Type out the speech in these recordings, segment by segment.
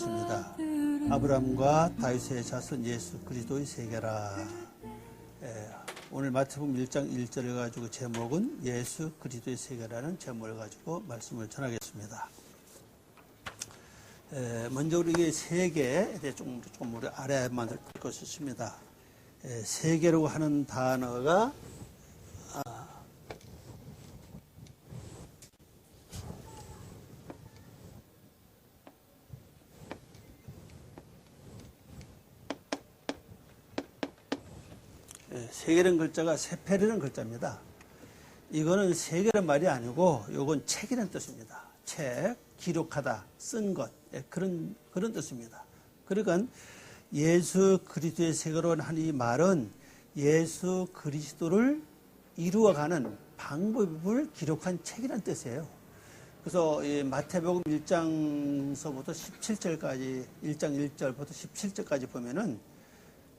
읽겠습니다. 아브라함과 다윗의 자손 예수 그리스도의 세계라. 오늘 마태복음 1장 1절을 가지고 제목은 예수 그리스도의 세계라는 제목을 가지고 말씀을 전하겠습니다. 먼저 우리 세계에 대해 좀 우리 알아야만 될 것이 있습니다. 세계라고 하는 단어가 세계라는 글자가 세페라는 글자입니다. 이거는 세계란 말이 아니고 이건 책이라는 뜻입니다. 책, 기록하다, 쓴 것, 그런 뜻입니다. 그러니까 예수 그리스도의 세계로 한 이 말은 예수 그리스도를 이루어가는 방법을 기록한 책이라는 뜻이에요. 그래서 이 마태복음 1장서부터 17절까지 1장 1절부터 17절까지 보면은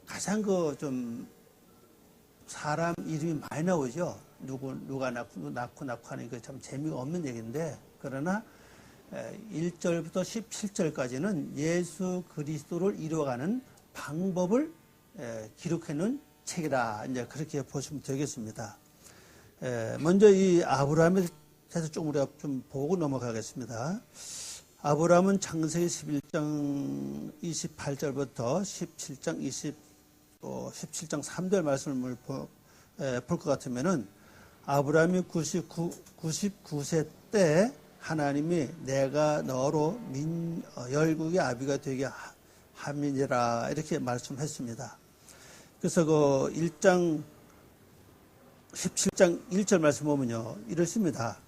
가장 좀 사람 이름이 많이 나오죠. 누가 낳고 하는 게 참 재미가 없는 얘기인데, 그러나 1절부터 17절까지는 예수 그리스도를 이루어가는 방법을 기록해놓은 책이다. 이제 그렇게 보시면 되겠습니다. 먼저 이 아브라함에 대해서 우리가 좀 보고 넘어가겠습니다. 아브라함은 창세기 11장 28절부터 17장 3절 말씀을 볼 것 같으면은 아브라함이 99세 때 하나님이 내가 너로 열국의 아비가 되게 함이니라 이렇게 말씀했습니다. 그래서 17장 1절 말씀 보면요 이렇습니다.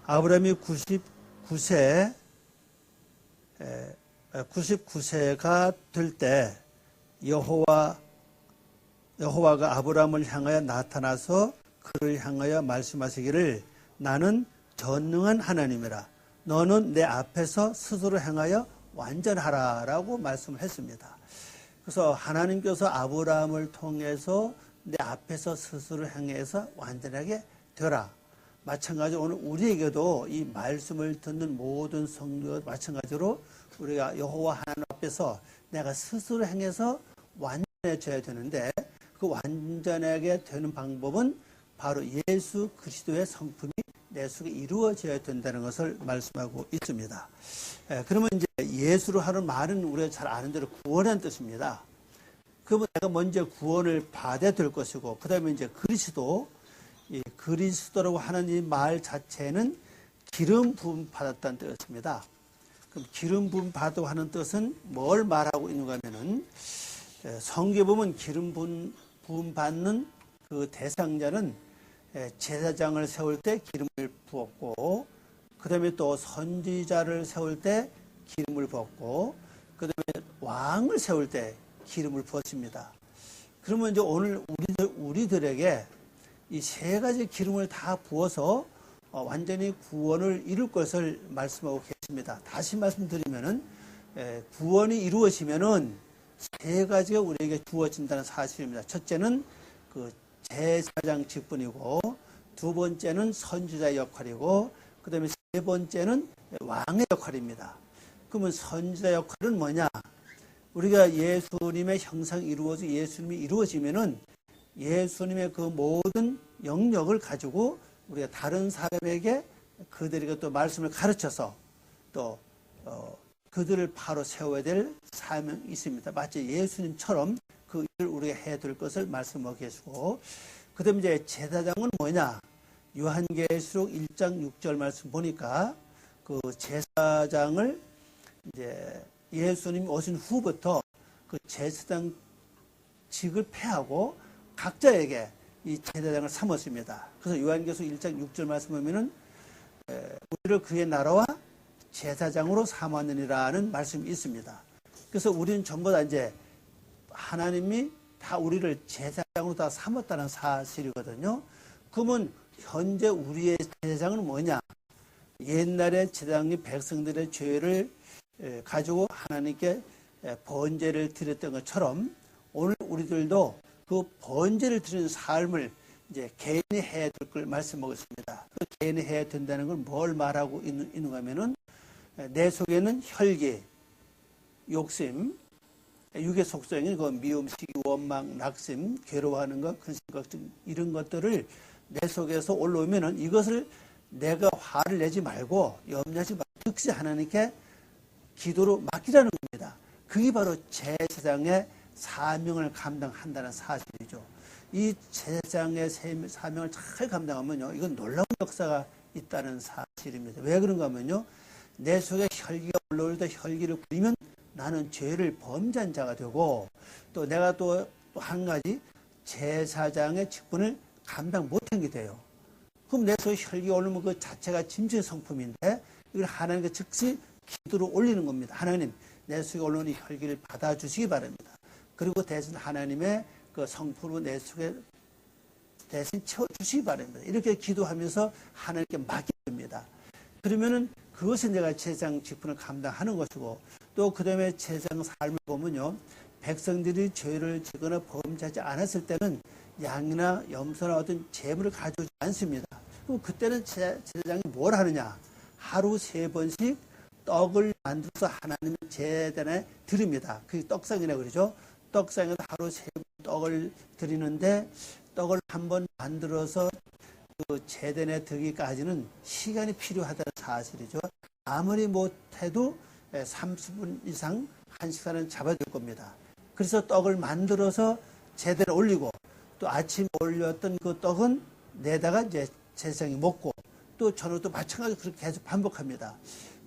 아브라함이 99세가 될 때 여호와가 아브라함을 향하여 나타나서 그를 향하여 말씀하시기를 나는 전능한 하나님이라 너는 내 앞에서 스스로 행하여 완전하라 라고 말씀을 했습니다. 그래서 하나님께서 아브라함을 통해서 내 앞에서 스스로 행해서 완전하게 되라. 마찬가지로 오늘 우리에게도 이 말씀을 듣는 모든 성도와 마찬가지로 우리가 여호와 하나님 앞에서 내가 스스로 행해서 완전해져야 되는데 그 완전하게 되는 방법은 바로 예수 그리스도의 성품이 내 속에 이루어져야 된다는 것을 말씀하고 있습니다. 그러면 이제 예수로 하는 말은 우리가 잘 아는 대로 구원이라는 뜻입니다. 그러면 내가 먼저 구원을 받아야 될 것이고, 그 다음에 이제 이 그리스도라고 하는 이 말 자체는 기름 부음 받았다는 뜻입니다. 그럼 기름 부음 받다고 하는 뜻은 뭘 말하고 있는가 하면은 성경에 보면 기름 부음 받는 그 대상자는 제사장을 세울 때 기름을 부었고, 그 다음에 또 선지자를 세울 때 기름을 부었고, 그 다음에 왕을 세울 때 기름을 부었습니다. 그러면 이제 오늘 우리들에게 이 세 가지 기름을 다 부어서 완전히 구원을 이룰 것을 말씀하고 계십니다. 다시 말씀드리면은 구원이 이루어지면은 세 가지가 우리에게 주어진다는 사실입니다. 첫째는 그 제사장 직분이고, 두 번째는 선지자의 역할이고, 그 다음에 세 번째는 왕의 역할입니다. 그러면 선지자 역할은 뭐냐? 우리가 예수님의 형상이 이루어져 예수님이 이루어지면은 예수님의 그 모든 영역을 가지고 우리가 다른 사람에게 그들에게 또 말씀을 가르쳐서 또 그들을 바로 세워야 될 사명이 있습니다. 마치 예수님처럼 그 일을 우리가 해야 될 것을 말씀하고 계시고, 그 다음에 이제 제사장은 뭐냐? 요한계시록 1장 6절 말씀 보니까 그 제사장을 이제 예수님이 오신 후부터 그 제사장 직을 폐하고 각자에게 이 제사장을 삼았습니다. 그래서 요한계시록 1장 6절 말씀 보면은 우리를 그의 나라와 제사장으로 삼았느니라는 말씀이 있습니다. 그래서 우리는 전부 다 이제 하나님이 다 우리를 제사장으로 다 삼았다는 사실이거든요. 그러면 현재 우리의 제사장은 뭐냐? 옛날에 제사장이 백성들의 죄를 가지고 하나님께 번제를 드렸던 것처럼 오늘 우리들도 그 번제를 드리는 삶을 이제 개인이 해야 될 걸 말씀하고 있습니다. 그 개인이 해야 된다는 걸 뭘 말하고 있는가 하면은 내 속에는 혈기, 욕심, 육의 속성인 그 미움, 시기, 원망, 낙심, 괴로워하는 것, 근심, 걱정 이런 것들을 내 속에서 올라오면은 이것을 내가 화를 내지 말고 염려하지 말고 즉시 하나님께 기도로 맡기라는 겁니다. 그게 바로 제사장의 사명을 감당한다는 사실이죠. 이 제사장의 사명을 잘 감당하면요, 이건 놀라운 역사가 있다는 사실입니다. 왜 그런가 하면요, 내 속에 혈기가 올라올 때 혈기를 부리면 나는 죄를 범죄한 자가 되고, 또 내가 또 한 가지 제사장의 직분을 감당 못한 게 돼요. 그럼 내 속에 혈기가 오르면 그 자체가 짐승의 성품인데 이걸 하나님께 즉시 기도로 올리는 겁니다. 하나님, 내 속에 올라오는 혈기를 받아주시기 바랍니다. 그리고 대신 하나님의 그 성품으로 내 속에 대신 채워주시기 바랍니다. 이렇게 기도하면서 하나님께 맡깁니다. 그러면은 그것이 내가 제사장 직분을 감당하는 것이고, 또 그 다음에 제사장 삶을 보면요, 백성들이 죄를 지거나 범죄하지 않았을 때는 양이나 염소나 어떤 재물을 가져오지 않습니다. 그럼 그때는 제사장이 뭘 하느냐? 하루 3번씩 떡을 만들어서 하나님의 제단에 드립니다. 그게 떡상이라고 그러죠. 떡상에서 하루 3번 떡을 드리는데, 떡을 한번 만들어서 그 제단에 들기까지는 시간이 필요하다는 사실이죠. 아무리 못해도 30분 이상 1시간은 잡아야 될 겁니다. 그래서 떡을 만들어서 제단에 올리고, 또 아침에 올렸던 그 떡은 내다가 이제 제사장이 먹고, 또 저녁도 마찬가지로 그렇게 계속 반복합니다.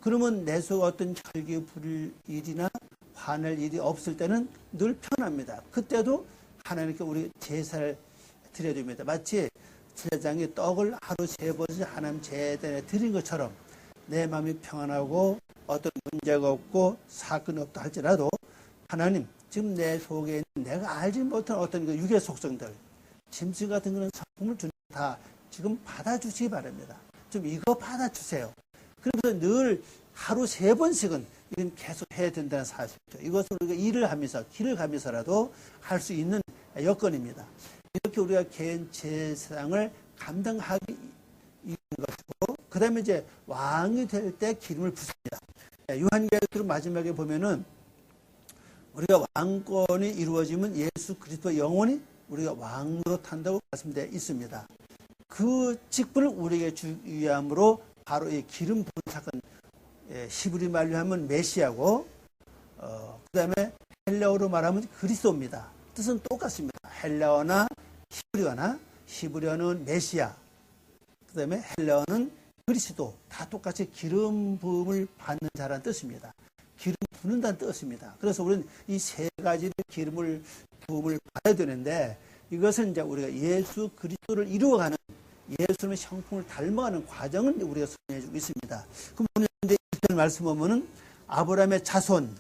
그러면 내 속에 어떤 혈기 부릴 일이나 화낼 일이 없을 때는 늘 편합니다. 그때도 하나님께 우리 제사를 드려야 됩니다. 마치 제사장이 떡을 하루 3번씩 하나님 제단에 드린 것처럼 내 마음이 평안하고 어떤 문제가 없고 사건이 없다 할지라도 하나님, 지금 내 속에 있는 내가 알지 못한 어떤 그 육의 속성들, 짐승 같은 그런 성품을 다 지금 받아주시기 바랍니다. 좀 이거 받아주세요. 그래서 늘 하루 3번씩은 이건 계속 해야 된다는 사실이죠. 이것을 우리가 일을 하면서, 길을 가면서라도 할 수 있는 여건입니다. 이렇게 우리가 개인 제사장을 감당하기 있는 것이고, 그 다음에 이제 왕이 될 때 기름을 붓습니다. 요한계시록 마지막에 보면은 우리가 왕권이 이루어지면 예수 그리스도 영원히 우리가 왕으로 탄다고 말씀되어 있습니다. 그 직분을 우리에게 주기 위함으로 바로 이 기름 부은 사건, 히브리 말로 하면 메시아고, 그 다음에 헬라어로 말하면 그리스도입니다. 뜻은 똑같습니다. 헬라어나 히브리어는 메시아, 그 다음에 헬라어는 그리스도, 다 똑같이 기름 부음을 받는 자라는 뜻입니다. 기름 부는다는 뜻입니다. 그래서 우리는 이 3가지의 기름을 부음을 받아야 되는데, 이것은 이제 우리가 예수 그리스도를 이루어가는, 예수님의 형품을 닮아가는 과정을 우리가 설명해주고 있습니다. 그럼 오늘 1절 말씀 보면은 아브라함의 자손,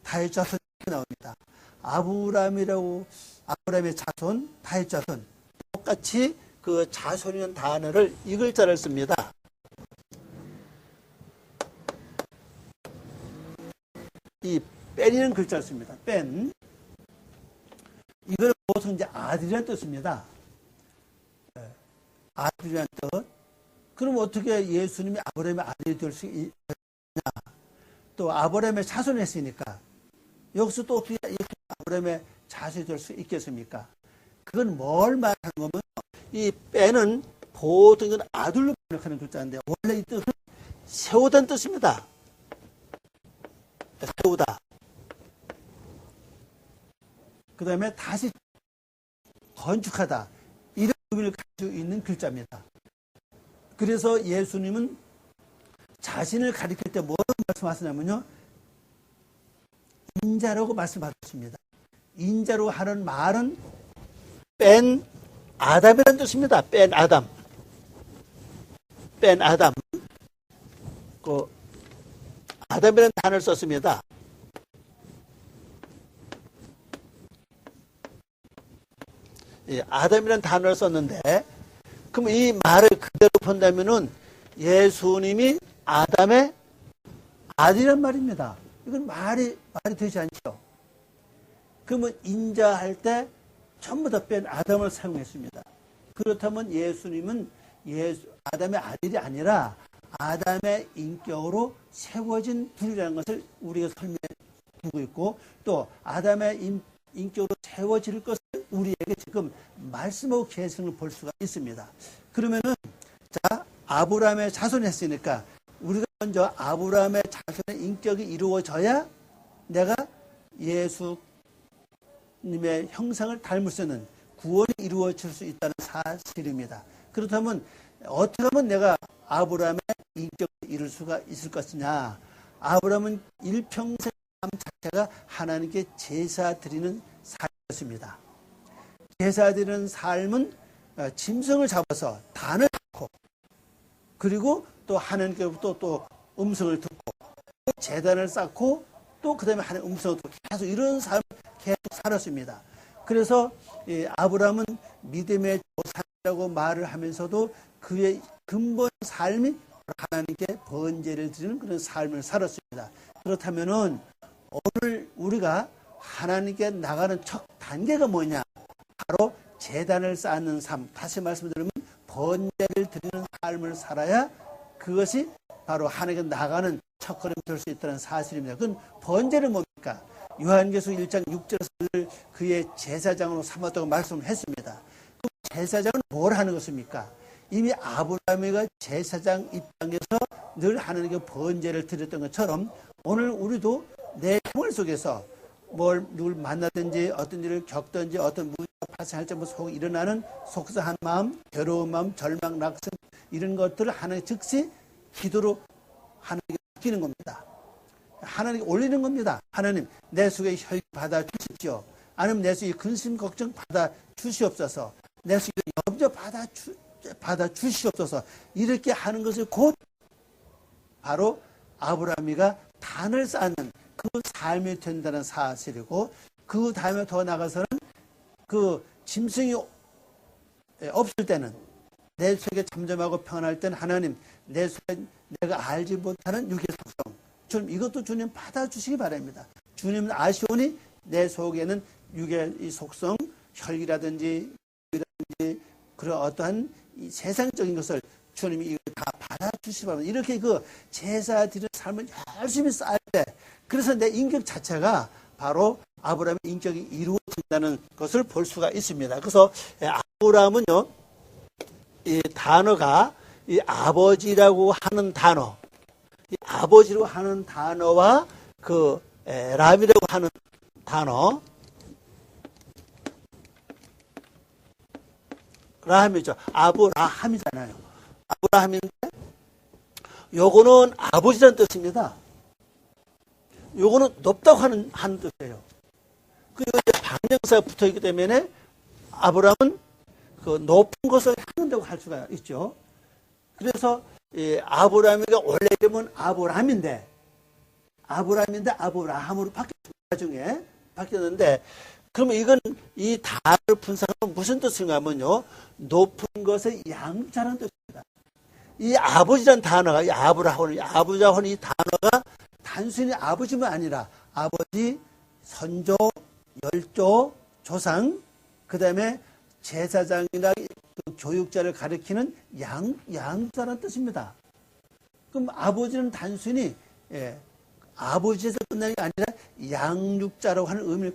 다윗 자손 이렇게 나옵니다. 아브라함의 자손, 다윗 자손, 똑같이 그 자손이라는 단어를 이 글자를 씁니다. 이 뺀이라는 글자를 씁니다. 뺀. 이걸 보통 이제 아들이라는 뜻입니다. 아들이라는 뜻. 그럼 어떻게 예수님이 아브라함의 아들이 될 수 있냐? 또 아브라함의 자손이 했으니까 여기서 또 어떻게 이렇게 아브라함의 자손이 될 수 있겠습니까? 그건 뭘 말하는 거면, 이 빼는 보통 이건 아들로 번역하는 글자인데 원래 이 뜻은 세우다는 뜻입니다. 세우다. 그 다음에 다시 건축하다. 이런 의미를 가지고 있는 글자입니다. 그래서 예수님은 자신을 가리킬 때 뭐라고 말씀하시냐면요, 인자라고 말씀하셨습니다. 인자로 하는 말은 뺀 아담이라는 뜻입니다. 뺀 아담. 뺀 아담. 그 아담이라는 단어를 썼습니다. 예, 아담이라는 단어를 썼는데, 그럼 이 말을 그대로 본다면은 예수님이 아담의 아들이란 말입니다. 이건 말이 되지 않죠. 그러면 인자할 때 전부 다 뺀 아담을 사용했습니다. 그렇다면 예수님은 아담의 아들이 아니라 아담의 인격으로 세워진 분이라는 것을 우리가 설명해 두고 있고 또 아담의 인격으로 세워질 것을 우리에게 지금 말씀하고 계시는 걸 볼 수가 있습니다. 그러면은 자 아브라함의 자손이 했으니까 우리가 먼저 아브라함의 자손의 인격이 이루어져야 내가 예수님의 형상을 닮을 수 있는 구원이 이루어질 수 있다는 사실입니다. 그렇다면 어떻게 하면 내가 아브라함의 인격을 이룰 수가 있을 것이냐. 아브라함은 일평생 삶 자체가 하나님께 제사 드리는 삶이었습니다. 제사 드리는 삶은 짐승을 잡아서 단을 쌓고 그리고 또 하나님께로부터 또 음성을 듣고 또 제단을 쌓고 또 그 다음에 하나님 음성을 듣고 계속 이런 삶을 계속 살았습니다. 그래서 아브라함은 믿음의 조상이라고 말을 하면서도 그의 근본 삶이 하나님께 번제를 드리는 그런 삶을 살았습니다. 그렇다면은 오늘 우리가 하나님께 나가는 첫 단계가 뭐냐? 바로 제단을 쌓는 삶. 다시 말씀드리면 번제를 드리는 삶을 살아야 그것이 바로 하나님께 나가는 첫걸음이 될 수 있다는 사실입니다. 그건 번제는 뭡니까? 요한계시록 1장 6절에서 그의 제사장으로 삼았다고 말씀을 했습니다. 그럼 제사장은 뭘 하는 것입니까? 이미 아브라함이가 제사장 입장에서 늘 하나님께 번제를 드렸던 것처럼 오늘 우리도 내 생활 속에서 누굴 만나든지 어떤 일을 겪든지 어떤 문제가 발생할 때 속에 일어나는 속상한 마음, 괴로운 마음, 절망, 낙심 이런 것들을 하나님 즉시 기도로 하나님께 맡기는 겁니다. 하나님께 올리는 겁니다. 하나님 내 속에 혈기 받아 주십시오. 아니면 내 속에 근심 걱정 받아 주시옵소서. 내 속에 염려 받아 주시옵소서. 이렇게 하는 것을 곧 바로 아브라함이가 단을 쌓는 그 삶이 된다는 사실이고 그 다음에 더 나가서는 그 짐승이 없을 때는 내 속에 잠잠하고 평안할 때는 하나님 내 속에 내가 알지 못하는 육의 속성 주님 이것도 주님 받아주시기 바랍니다. 주님은 아시오니 내 속에는 육의 이 속성 혈기라든지 그런 어떠한 이 세상적인 것을 주님이 이걸 다 받아주시기 바랍니다. 이렇게 그 제사 드리는 삶을 열심히 쌓을 때 그래서 내 인격 자체가 바로 아브라함의 인격이 이루어진다는 것을 볼 수가 있습니다. 그래서 아브라함은요 이 단어가 이 아버지라고 하는 단어 이 아버지라고 하는 단어와 그 람이라고 하는 단어 라함이죠. 아브라함이잖아요. 아브라함인데 요거는 아버지라는 뜻입니다. 요거는 높다고 하는 뜻이에요. 그리고 이제 방정사가 붙어 있기 때문에 아브라함은 그 높은 것을 향한다고 할 수가 있죠. 그래서 아브라함이가 원래 이름은 아브라함인데 아브라함으로 바뀌었습니다. 나중에 바뀌었는데 그러면 이건 이 단어를 분석하면 무슨 뜻인가 하면요. 높은 것의 양자라는 뜻입니다. 이 아버지라는 단어가 이 아브라함 이 단어가 단순히 아버지만 아니라 아버지, 선조, 열조, 조상 그 다음에 제사장이나 그 교육자를 가리키는 양자라는 뜻입니다. 그럼 아버지는 단순히 아버지에서 끝나는 게 아니라 양육자라고 하는 의미를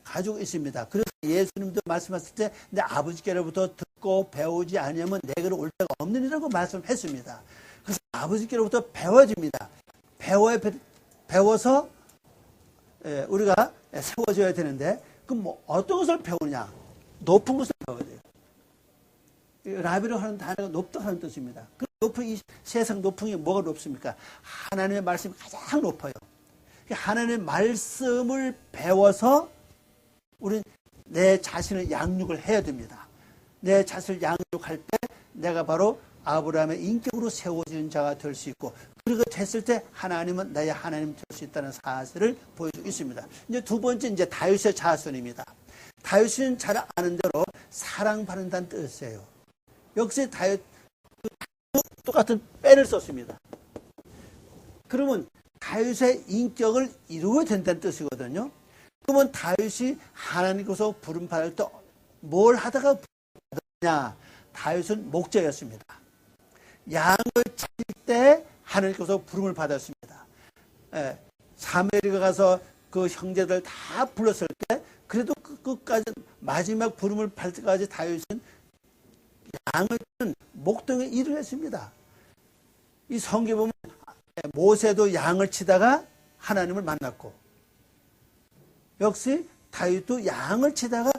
가지고 있습니다. 그래서 예수님도 말씀하실 때 내 아버지께로부터 듣고 배우지 아니하면 내게로 올 데가 없는 이라고 말씀했습니다. 그래서 아버지께로부터 배워집니다. 배워서 우리가 세워져야 되는데 그럼 뭐 어떤 것을 배우느냐? 높은 것을 배워야 돼요. 라비로 하는 단어가 높다 하는 뜻입니다. 그 높은 이 세상 높은 게 뭐가 높습니까? 하나님의 말씀이 가장 높아요. 하나님의 말씀을 배워서 우리는 내 자신을 양육을 해야 됩니다. 내 자신을 양육할 때 내가 바로 아브라함의 인격으로 세워진 자가 될 수 있고 그렇게 됐을 때 하나님은 나의 하나님 될 수 있다는 사실을 보여주고 있습니다. 이제 두 번째 이제 다윗의 자손입니다. 다윗은 잘 아는 대로 사랑받는다는 뜻이에요. 역시 다윗 똑같은 뺀을 썼습니다. 그러면 다윗의 인격을 이루어야 된다는 뜻이거든요. 그러면 다윗이 하나님께서 부름 받을 때 뭘 하다가 받았냐? 다윗은 목자였습니다. 양을 칠 때 하나님께서 부름을 받았습니다. 사무엘이가 가서 그 형제들 다 불렀을 때 그래도 끝까지 마지막 부름을 받을 때까지 다윗은 양을 치는 목동의 일을 했습니다. 이 성경에 보면 모세도 양을 치다가 하나님을 만났고 역시 다윗도 양을 치다가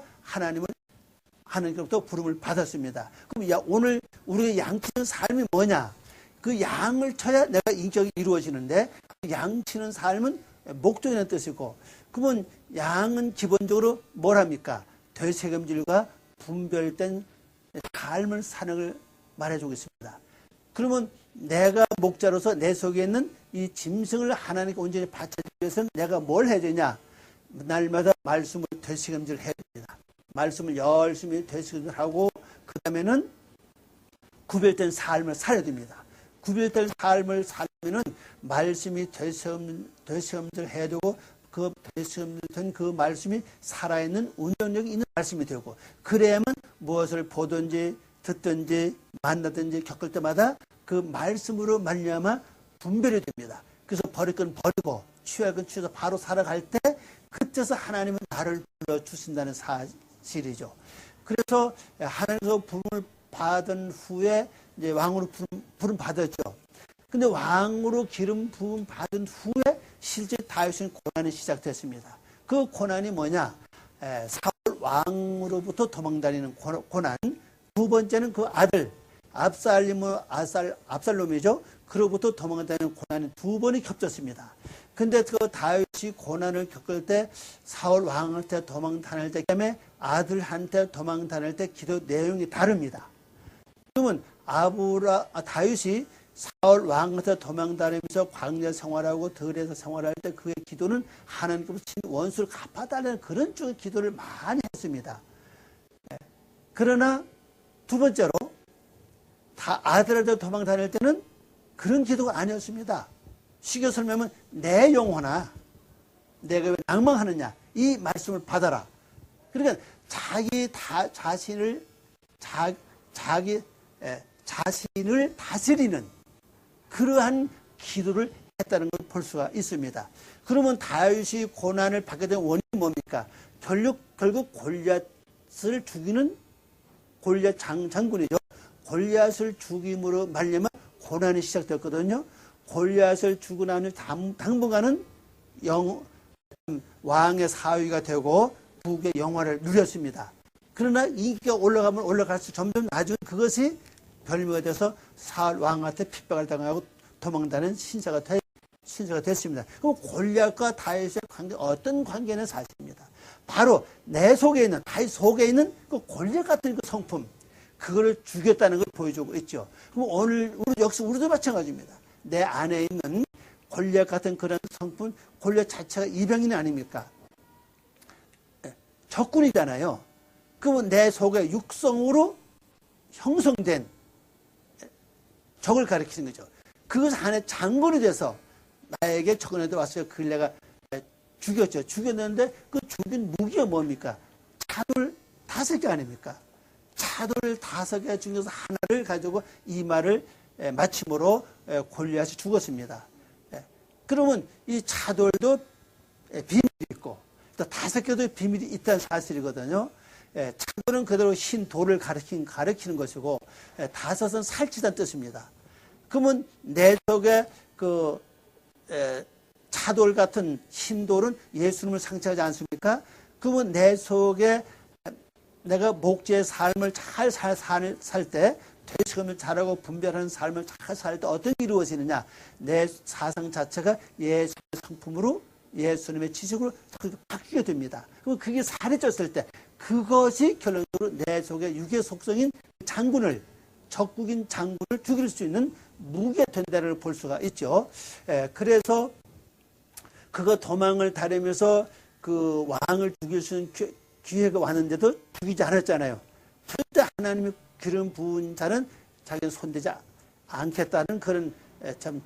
하나님께로부터 부름을 받았습니다. 그럼 오늘 우리가 양치는 삶이 뭐냐? 그 양을 쳐야 내가 인격이 이루어지는데 양 치는 삶은 목적이라는 뜻이고, 그러면 양은 기본적으로 뭘 합니까? 되새김질과 분별된 삶을 사는 걸 말해주고 있습니다. 그러면 내가 목자로서 내 속에 있는 이 짐승을 하나님께 온전히 바쳐주기 위해서는 내가 뭘 해야 되냐? 날마다 말씀을 되새김질 해야 됩니다. 말씀을 열심히 되새김질하고 그 다음에는 구별된 삶을 살아야 됩니다. 구별된 삶을 살면은 말씀이 되새김질 해야 되고 그 되새김질된 그 말씀이 살아있는 운전력이 있는 말씀이 되고, 그래야만 무엇을 보든지 듣든지 만나든지 겪을 때마다 그 말씀으로 말미암아 분별이 됩니다. 그래서 버릴 건 버리고 취할 건 취해서 바로 살아갈 때 그때서 하나님은 나를 불러주신다는 사실이죠. 그래서 하나님께서 부름을 받은 후에 이제 왕으로 부름 받았죠. 근데 왕으로 기름 부음 받은 후에 실제 다윗은 고난이 시작됐습니다. 그 고난이 뭐냐? 사울 왕으로부터 도망다니는 고난. 두 번째는 그 아들 압살롬이죠. 그로부터 도망다니는 고난이 두 번이 겹쳤습니다. 근데 그 다윗이 고난을 겪을 때 사울 왕한테 도망 다닐 때, 그다음에 아들한테 도망 다닐 때 기도 내용이 다릅니다. 그러면 다윗이 사울 왕한테 도망 다니면서 광야 생활하고 들에서 생활할 때 그의 기도는 하나님께서 친 원수를 갚아달라는 그런 쪽의 기도를 많이 했습니다. 그러나 두 번째로 아들한테 도망 다닐 때는 그런 기도가 아니었습니다. 쉽게 설명하면 내 영혼아 내가 왜 낭망하느냐, 이 말씀을 받아라. 그러니까 자신을 다스리는 그러한 기도를 했다는 걸 볼 수가 있습니다. 그러면 다윗이 고난을 받게 된 원인이 뭡니까? 결국 골리앗을 죽이는 골리앗 장군이죠. 골리앗을 죽임으로 말미암아 고난이 시작됐거든요. 골리앗을 죽고 나면 당분간은 왕의 사위가 되고 북의 영화를 누렸습니다. 그러나 인기가 올라가면 올라갈수록 점점 나중에 그것이 별미가 돼서 사울 왕한테 핍박을 당하고 도망다니는 신사가 됐습니다. 그럼 골리앗과 다윗의 관계, 어떤 관계는 사실입니다. 바로 내 속에 있는, 다윗 속에 있는 그 골리앗 같은 그 성품, 그거를 죽였다는 걸 보여주고 있죠. 그럼 오늘 우리도 마찬가지입니다. 내 안에 있는 골리앗 같은 그런 성품, 골리앗 자체가 이방인이 아닙니까? 적군이잖아요. 그러면 내 속에 육성으로 형성된 적을 가리키는 거죠. 그것 안에 장군이 돼서 나에게 적군한테 왔어요. 그걸 내가 죽였죠. 죽였는데 그 죽인 무기가 뭡니까? 차돌 5개 아닙니까? 차돌 5개 중에서 하나를 가지고 이 말을 마침으로 골리앗이 죽었습니다. 그러면 이 차돌도 비밀이 있고 또 5개도 비밀이 있다는 사실이거든요. 차돌은 그대로 흰 돌을 가리키는 것이고 5은 살찌다는 뜻입니다. 그러면 내 속에 그 차돌 같은 흰 돌은 예수님을 상징하지 않습니까? 그러면 내 속에 내가 목재의 삶을 잘 살 때, 되새김을 잘하고 분별하는 삶을 잘 살 때 어떤 일이 이루어지느냐? 내 사상 자체가 예수님의 성품으로, 예수님의 지식으로 바뀌게 됩니다. 그럼 그게 살이 쪘을 때 그것이 결론적으로 내 속에 육의 속성인 장군을, 적국인 장군을 죽일 수 있는 무기가 된다는 볼 수가 있죠. 그래서 그거 도망을 다니면서 그 왕을 죽일 수 있는 기회가 왔는데도 죽이지 않았잖아요. 절대 하나님이 기름 부은 자는 자기는 손대지 않겠다는 그런 참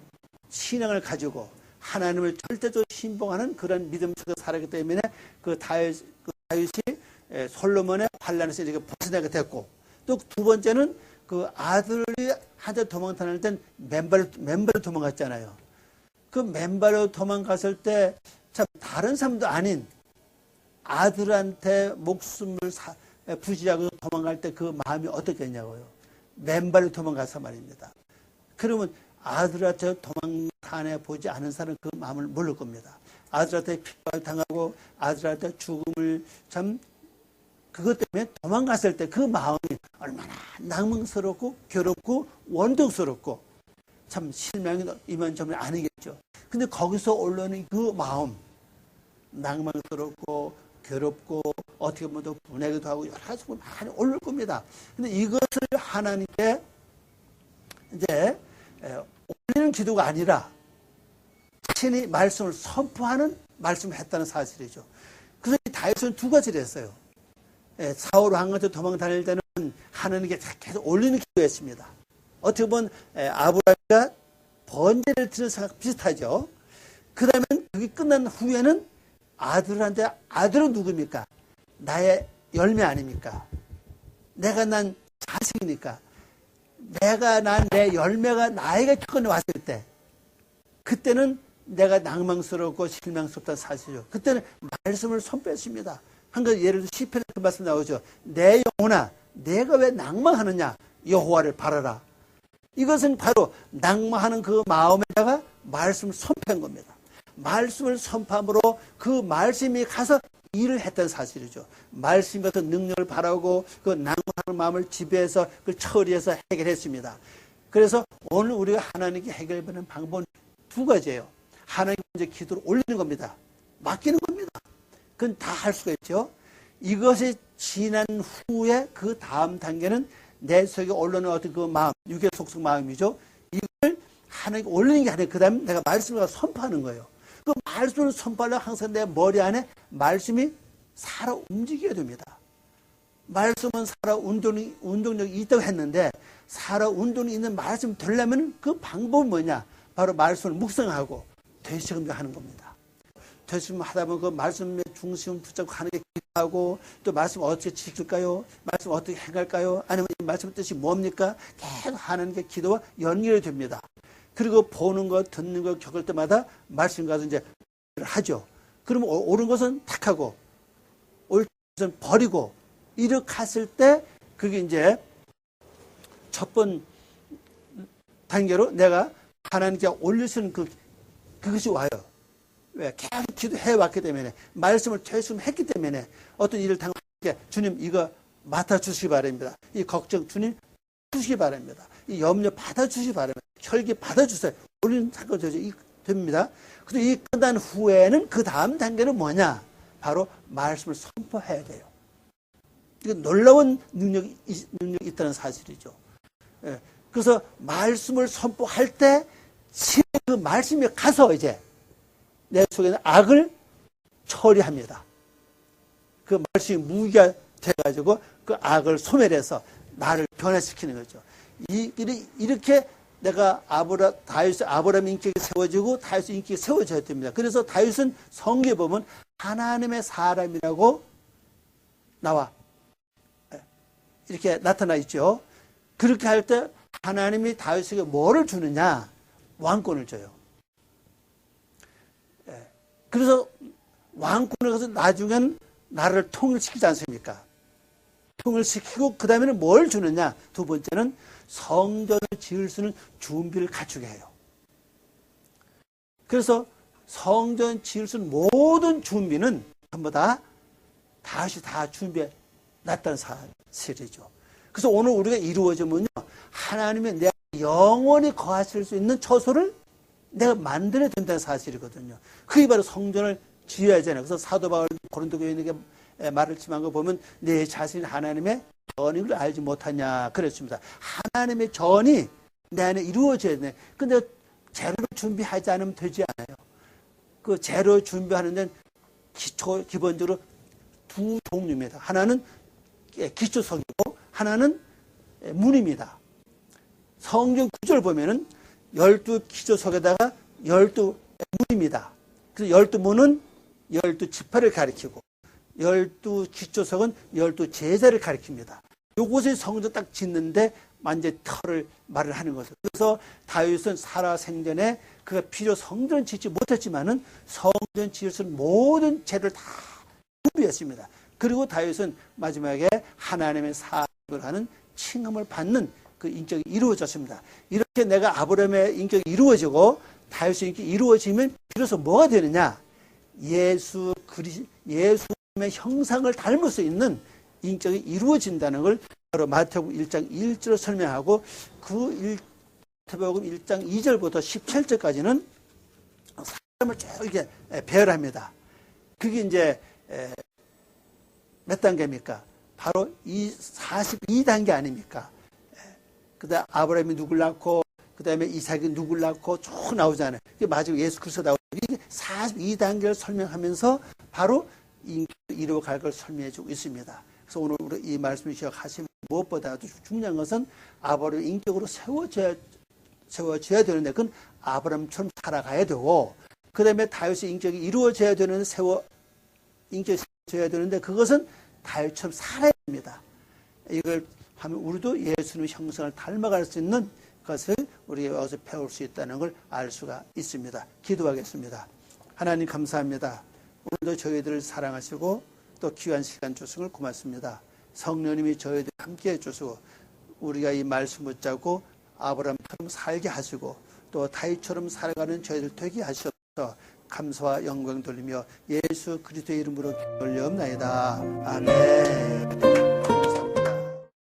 신앙을 가지고 하나님을 절대적으로 신봉하는 그런 믿음 속에 살았기 때문에 그 다윗이 솔로몬의 환난에서 이렇게 벗어나게 됐고, 또 두 번째는 그 아들이 한테 도망 다닐 땐 맨발로 도망갔잖아요. 그 맨발로 도망갔을 때 참 다른 사람도 아닌 아들한테 목숨을 부지하고 도망갈 때 그 마음이 어떻겠냐고요. 맨발로 도망가서 말입니다. 그러면 아들한테 도망다녀 보지 않은 사람은 그 마음을 모를 겁니다. 아들한테 핍박당하고 아들한테 죽음을 참 그것 때문에 도망갔을 때 그 마음이 얼마나 낭망스럽고 괴롭고 원통스럽고 참 실망이 이만저만이 아니겠죠. 근데 거기서 올라오는 그 마음, 낭망스럽고 괴롭고 어떻게 보면 더 분해기도 하고 여러 가지 많이 올릴 겁니다. 근데 이것을 하나님께 이제 올리는 기도가 아니라 신이 말씀을 선포하는 말씀을 했다는 사실이죠. 그래서 다윗은 두 가지를 했어요. 사울 왕한테 도망 다닐 때는 하나님께 계속 올리는 기도였습니다. 어떻게 보면 아브라함과 번제를 드리는 생각 비슷하죠. 그 다음에 그게 끝난 후에는 아들한테, 아들은 누굽니까? 나의 열매 아닙니까? 내가 난 자식이니까. 내가 난 내 열매가 나에게 최근에 왔을 때, 그때는 내가 낭망스럽고 실망스럽다는 사실이죠. 그때는 말씀을 선포했습니다. 한 가지 예를 들어 시편에 그 말씀 나오죠. 내 영혼아, 내가 왜 낭망하느냐? 여호와를 바라라. 이것은 바로 낭망하는 그 마음에다가 말씀을 선포한 겁니다. 말씀을 선포함으로 그 말씀이 가서 일을 했던 사실이죠. 말씀이 가서 능력을 바라고 그 낭망하는 마음을 지배해서 그걸 처리해서 해결했습니다. 그래서 오늘 우리가 하나님께 해결받는 방법은 두 가지예요. 하나님께 먼저 기도를 올리는 겁니다. 맡기는 겁니다. 그건 다 할 수가 있죠. 이것이 지난 후에 그 다음 단계는 내 속에 올라오는 어떤 그 마음, 육의 속성 마음이죠. 이걸 하나님께 올리는 게 아니라 그 다음에 내가 말씀을 선포하는 거예요. 그 말씀을 선포하려면 항상 내 머리 안에 말씀이 살아 움직여야 됩니다. 말씀은 살아 운동력이 있다고 했는데 살아 운동이 있는 말씀이 되려면 그 방법은 뭐냐? 바로 말씀을 묵상하고 되새김하는 겁니다. 되새김하다 보면 그 말씀의 중심을 붙잡고 하는 게 기도하고 또 말씀 어떻게 지킬까요? 말씀 어떻게 행할까요? 아니면 이 말씀의 뜻이 뭡니까? 계속 하는 게 기도와 연결이 됩니다. 그리고 보는 것, 듣는 것 겪을 때마다 말씀 가서 이제 하죠. 그러면 옳은 것은 탁하고 옳은 것은 버리고 이렇게 했을 때 그게 이제 첫 번 단계로 내가 하나님께 올릴 수 있는 그것이 와요. 왜? 계속 기도해 왔기 때문에 말씀을 되새김했기 때문에 어떤 일을 당할 때 주님 이거 맡아주시기 바랍니다. 이 걱정 주님 주시기 바랍니다. 이 염려 받아주시기 바랍니다. 혈기 받아주세요. 우리는 사건 됩니다. 그리고 이 끝난 후에는 그 다음 단계는 뭐냐? 바로 말씀을 선포해야 돼요. 이거 놀라운 능력이 있다는 사실이죠. 예. 그래서 말씀을 선포할 때 그 말씀이 가서 이제 내 속에 있는 악을 처리합니다. 그 말씀이 무기가 돼가지고 그 악을 소멸해서 나를 변화시키는 거죠. 이렇게 내가 아브라함 인격이 세워지고 다윗 인격이 세워져야 됩니다. 그래서 다윗은 성경에 보면 하나님의 사람이라고 나와 이렇게 나타나 있죠. 그렇게 할 때 하나님이 다윗에게 뭐를 주느냐? 왕권을 줘요. 그래서 왕권을 가서 나중엔 나라를 통일시키지 않습니까? 통일시키고 그 다음에는 뭘 주느냐? 두 번째는 성전을 지을 수 있는 준비를 갖추게 해요. 그래서 성전 지을 수 있는 모든 준비는 전부 다시 다 준비해 놨다는 사실이죠. 그래서 오늘 우리가 이루어지면요, 하나님의 내 영원히 거하실 수 있는 처소를 내가 만들어야 된다는 사실이거든요. 그게 바로 성전을 지어야 하잖아요. 그래서 사도 바울 고린도 교인에게 말을 심한 거 보면 내 자신이 하나님의 전임을 알지 못하냐 그랬습니다. 하나님의 전이 내 안에 이루어져야 돼. 근데 재료를 준비하지 않으면 되지 않아요. 그 재료 준비하는 데는 기본적으로 두 종류입니다. 하나는 기초석이고 하나는 문입니다. 성경 구절 보면은 12기초석에다가 12문입니다. 그래서 12문은 12지파를 가리키고 12기초석은 12제자를 가리킵니다. 요것이 성전 딱 짓는데 완전히 말을 하는 거죠. 그래서 다윗은 살아생전에 그가 비록 성전 짓지 못했지만은 성전 지을 모든 죄를 다 준비했습니다. 그리고 다윗은 마지막에 하나님의 사역을 하는 칭함을 받는 그 인격이 이루어졌습니다. 이렇게 내가 아브라함의 인격이 이루어지고 다윗의 인격이 이루어지면 비로소 뭐가 되느냐? 예수님의 형상을 닮을 수 있는 인격이 이루어진다는 걸 바로 마태복음 1장 1절로 설명하고 그 마태복음 1장 2절부터 17절까지는 사람을 쭉 이렇게 배열합니다. 그게 이제 몇 단계입니까? 바로 이 42단계 아닙니까? 그 다음에 아브라함이 누굴 낳고 그 다음에 이삭이 누굴 낳고 쭉 나오잖아요. 마지막 예수 그리스도 나오고 이게 42단계를 설명하면서 바로 인격을 이루어갈 걸 설명해주고 있습니다. 그래서 오늘 우리 이 말씀을 기억하시면 무엇보다도 중요한 것은 아브라함의 인격으로 세워져야 되는데 그건 아브라함처럼 살아가야 되고 그 다음에 다윗의 인격이 이루어져야 되는 인격이 세워져야 되는데 그것은 다윗처럼 살아야 됩니다. 이걸 하면 우리도 예수님의 형상을 닮아갈 수 있는 것을 우리가 여기서 배울 수 있다는 걸 알 수가 있습니다. 기도하겠습니다. 하나님 감사합니다. 오늘도 저희들을 사랑하시고 또 귀한 시간 주신 걸 고맙습니다. 성령님이 저희들 함께 해주시고 우리가 이 말씀 붙잡고 아브라함처럼 살게 하시고 또 다윗처럼 살아가는 저희들 되게 하셔서 감사와 영광 돌리며 예수 그리스도의 이름으로 올려옵나이다. 아멘.